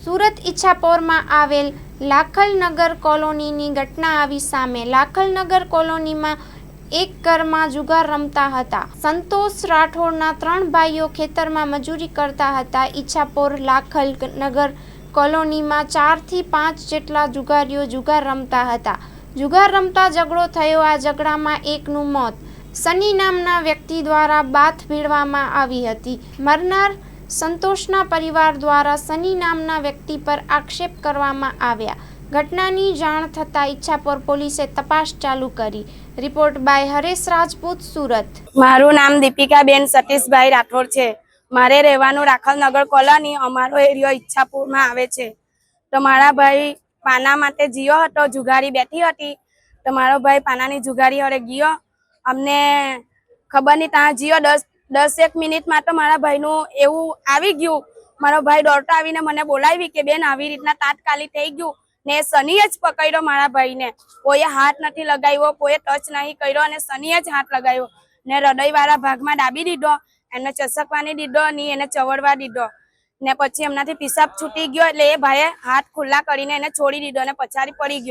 સુરત ઈચ્છાપોરમાં આવેલ લાખલનગર કોલોનીની ઘટના આવી સામે। લાખલનગર કોલોનીમાં એક ઘરમાં જુગાર રમતા હતા। સંતોષ રાઠોડના 3 ભાઈઓ ખેતરમાં મજૂરી કરતા હતા। ઈચ્છાપોર લાખલનગર કોલોનીમાં 4 થી 5 જેટલા જુગારીઓ જુગાર રમતા હતા। જુગાર રમતા ઝઘડો થયો। આ ઝઘડામાં એકનું મોત સની નામના વ્યક્તિ દ્વારા બાથ ભીડવામાં આવી હતી। મરનાર સંતોષના પરિવાર દ્વારા સની નામના વ્યક્તિ પર આક્ષેપ કરવામાં આવ્યા। ઘટનાની જાણ થતાં ઈચ્છાપોર પોલીસે તપાસ ચાલુ કરી। Report by Haresh Rajput, Surat. મારું નામ દીપિકાબેન સતીશભાઈ રાઠોડ છે। મારે રહેવાનું લાખલનગર કોલોની, અમારો એરિયો ઈચ્છાપુરમાં આવે છે। તો મારા ભાઈ પાના માટે ગયો હતો, જુગારી બેઠી હતી તો મારો ભાઈ પાનાની જુગારી હરે ગયો। અમને ખબર નહીં, ત્યાં ગયો 10 મિનિટમાં તો મારા ભાઈનું એવું આવી ગયું। મારો ભાઈ દોડતો આવીને મને બોલાવી કે બેન આવી રીતના તાત્કાલિક થઈ ગયું ને સનીએ જ પકડ્યો મારા ભાઈને। કોઈએ હાથ નથી લગાવ્યો, કોઈએ ટચ નહીં કર્યો અને સનીએ જ હાથ લગાવ્યો ને હૃદયવાળા ભાગમાં દાબી દીધો, એને ચસકવાની દીધો ની, એને ચવડવા દીધો ને પછી એમનાથી પિશાબ છૂટી ગયો એટલે એ ભાઈએ હાથ ખુલ્લા કરીને એને છોડી દીધો અને પછાડી પડી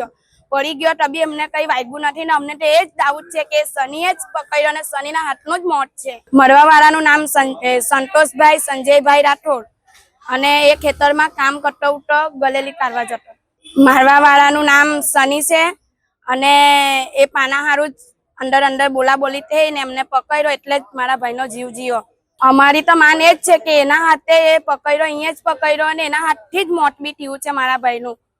ગયો તો બી અમને કઈ વાગ્યું નથી ને અમને તો એ જ ડાઉટ છે કે સનીએ જ પકડ્યો અને સનીના હાથનું જ મોત છે। મરવા વાળાનું નામ સંતોષભાઈ સંજયભાઈ રાઠોડ અને એ ખેતરમાં કામ કરતો હતો, ગલેલી કાઢવા જતો। મારવા વાળાનું નામ સની છે અને એ પાના હારું જ અંદર બોલાબોલી થઈ ને એમને પકડ્યો એટલે જ મારા ભાઈનો જીવ જીયો। અમારી તો માન એ જ છે કે એના હાથે એ પકડ્યો, અહીંયા જ પકડ્યો અને એના હાથથી જ મોત બી થયું છે મારા ભાઈનું।